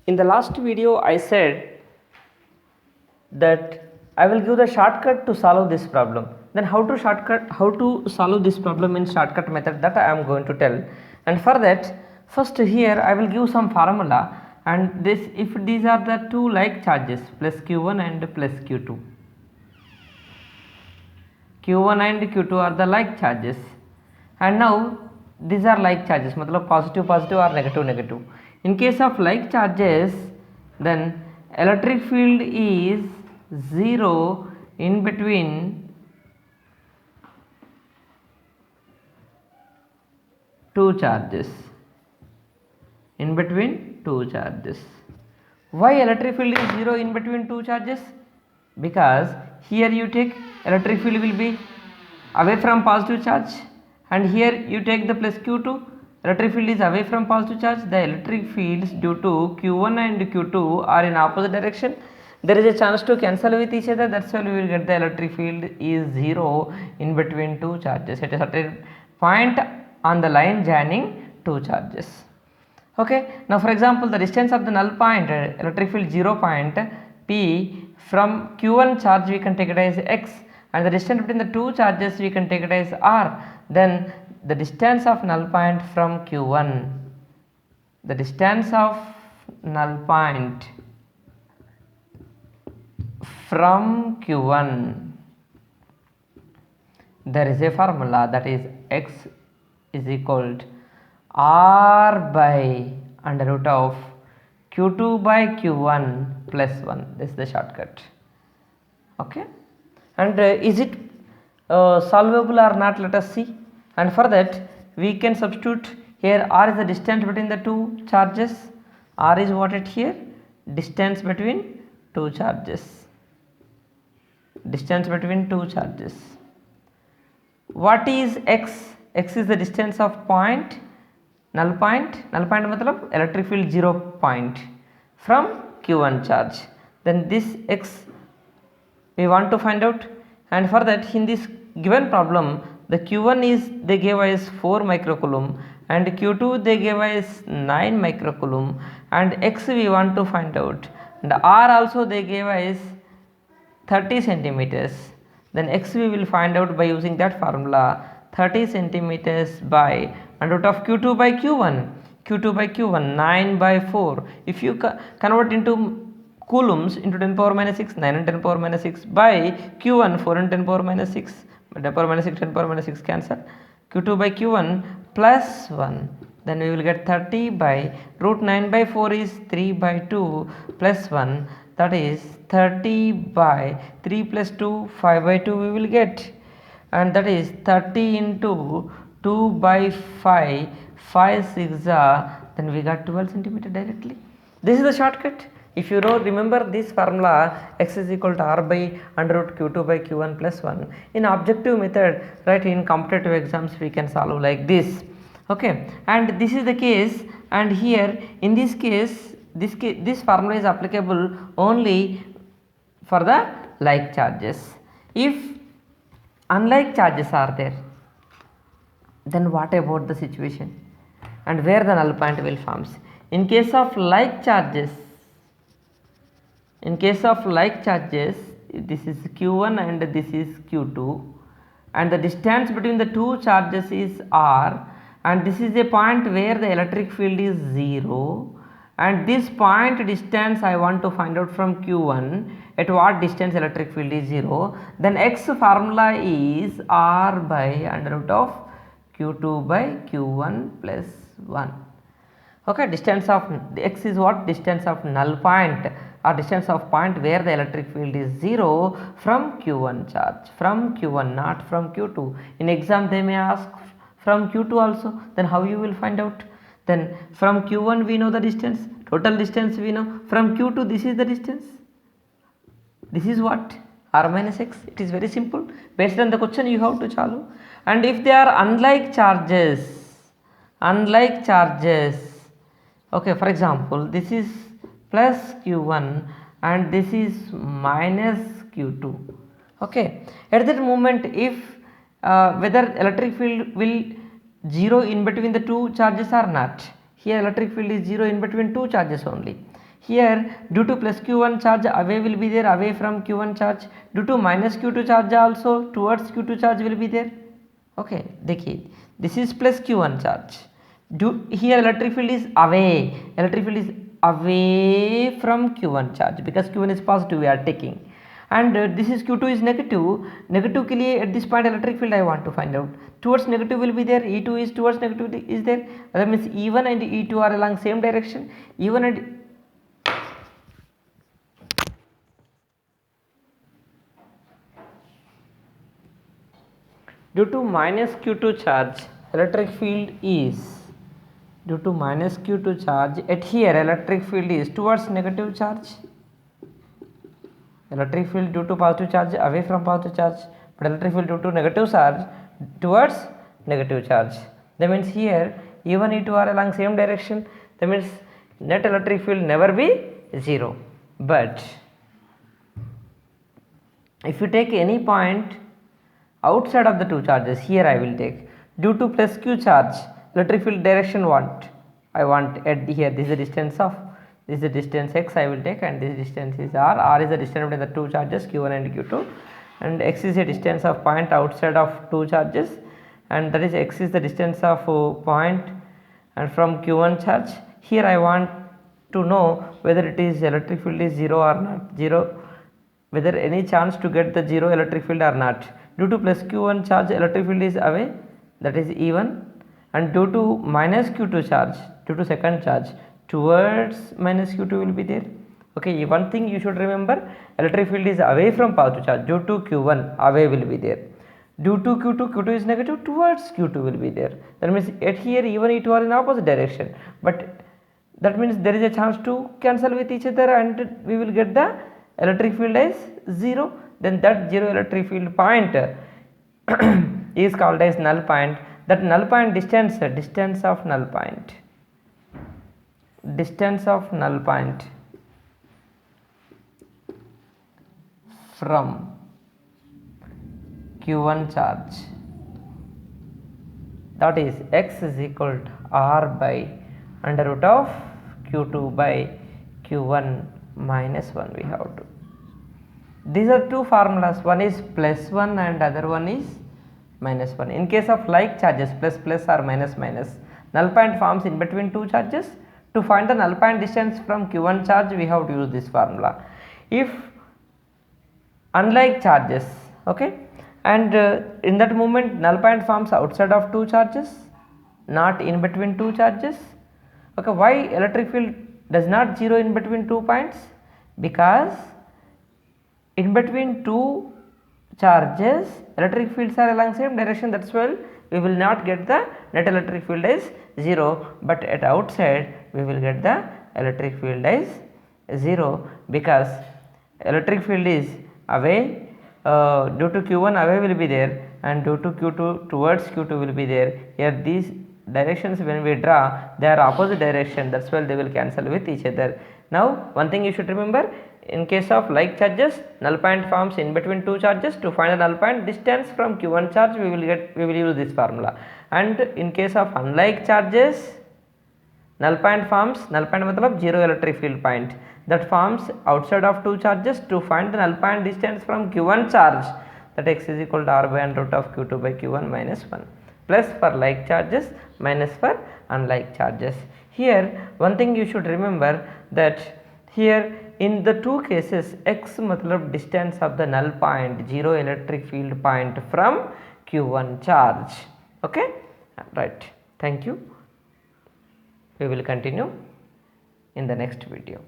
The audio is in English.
In the last video I said that I will give the shortcut to solve this problem. Then how to solve this problem in shortcut method, that I am going to tell. And for that, first here I will give some formula, and this, if these are the two like charges, plus q1 and plus q2, q1 and q2 are the like charges, and now these are like charges, matlab positive positive or negative negative. In case of like charges, then electric field is 0 in between two charges, in between two charges. Why electric field is 0 in between two charges? Because here you take electric field will be away from positive charge, and here you take the plus q2, electric field is away from positive charge. The electric fields due to q1 and q2 are in opposite direction. There is a chance to cancel with each other, that's why we will get the electric field is 0 in between two charges at a certain point on the line joining two charges. Okay, now for example, the distance of the null point, electric field 0 point p from q1 charge we can take it as x, and the distance between the two charges we can take it as r. Then the distance of null point from q1, the distance of null point from q1, there is a formula, that is x is equal to r by under root of q2 by q1 plus 1. This is the shortcut. Okay, and is it solvable or not, let us see. And for that we can substitute here r is the distance between the two charges. R is what it here, distance between two charges, distance between two charges. What is x? X is the distance of point, null point matlab electric field 0 point from q1 charge. Then this x we want to find out, and for that in this given problem the q1 is they gave us 4 microcoulomb and q2 they gave us 9 microcoulomb, and x we want to find out, and r also they gave us 30 centimeters. Then x we will find out by using that formula, 30 centimeters by under root of q2 by q1, q2 by q1, 9 by 4. If you convert into coulombs into 10 power minus 6, 9 and 10 power minus 6 by q1, 4 and 10 power minus 6, 10 power minus 6, 10 power minus 6 cancel, q2 by q1 plus 1, then we will get 30 by root 9 by 4 is 3 by 2 plus 1, that is 30 by 3 plus 2, 5 by 2 we will get, and that is 30 into 2 by 5, 5 6 then we got 12 centimeter directly. This is the shortcut. If you remember this formula, x is equal to r by under root q2 by q1 plus 1. In objective method, right, in competitive exams we can solve like this. Okay, and this is the case, and here in this case this formula is applicable only for the like charges. If unlike charges are there, then what about the situation and where the null point will forms? In case of like charges, this is q1 and this is q2, and the distance between the two charges is r, and this is a point where the electric field is 0, and this point distance I want to find out from q1, at what distance electric field is 0. Then x formula is r by under root of q2 by q1 plus 1. Okay, distance of x is what? Distance of null point, or distance of point where the electric field is 0 from q1 charge, from q1, not from q2. In exam they may ask from q2 also, then how you will find out? Then from q1 we know the distance, total distance we know, from q2 this is the distance, this is what? R minus x. It is very simple, based on the question you have to solve. And if they are unlike charges, okay, for example this is plus q1 and this is minus q2. Okay, at that moment if whether electric field will 0 in between the two charges or not, here electric field is 0 in between two charges only. Here due to plus q1 charge away will be there, away from q1 charge, due to minus q2 charge also towards q2 charge will be there. Okay, देखिए this is plus q1 charge, here electric field is away, electric field is away from q1 charge because q1 is positive we are taking, and this is q2 is negative, negative के लिए at this point electric field I want to find out, towards negative will be there, E2 is towards negative is there, that means E1 and E2 are along same direction, E1 and due to minus q2 charge electric field is, due to minus q2 charge at here electric field is towards negative charge, electric field due to positive charge away from positive charge, but electric field due to negative charge towards negative charge. That means here E1 E2 are along same direction, that means net electric field never be 0. But if you take any point outside of the two charges, here I will take due to plus q charge electric field direction I want at here, this is the distance of, this is the distance x I will take, and this distance is r is the distance between the two charges q1 and q2, and x is a distance of point outside of two charges, and that is x is the distance of point and from q1 charge. Here I want to know whether it is electric field is 0 or not, 0, whether any chance to get the 0 electric field or not. Due to plus q1 charge electric field is away, that is E1, and due to minus q2 charge, due to second charge towards minus q2 will be there. Okay, one thing you should remember, electric field is away from positive charge, due to q1 away will be there, due to q2, q2 is negative, towards q2 will be there. That means at here E1 E2 are in opposite direction, but that means there is a chance to cancel with each other and we will get the electric field as 0. Then that 0 electric field point is called as null point. That null point distance of null point, distance of null point from q1 charge, that is x is equal to r by under root of q2 by q1 minus 1 we have to. These are two formulas, one is plus 1 and other one is minus 1. In case of like charges, plus plus or minus minus, null point forms in between two charges. To find the null point distance from q1 charge we have to use this formula. If unlike charges, okay, and in that moment null point forms outside of two charges, not in between two charges. Okay, why electric field does not 0 in between 2 points? Because in between two charges electric fields are along same direction, that's why we will not get the net electric field as 0, but at outside we will get the electric field as 0 because electric field is away, due to q1 away will be there and due to q2 towards q2 will be there. Here these directions when we draw they are opposite direction, that's why they will cancel with each other. Now one thing you should remember, in case of like charges null point forms in between two charges. To find the null point distance from q1 charge we will use this formula, and in case of unlike charges null point forms, null point matlab 0 electric field point that forms outside of two charges. To find the null point distance from q1 charge, that x is equal to r by under root of q2 by q1 minus 1, plus for like charges minus for unlike charges. Here one thing you should remember, that here in the two cases x matlab distance of the null point, 0 electric field point from q1 charge. Okay, right, thank you. We will continue in the next video.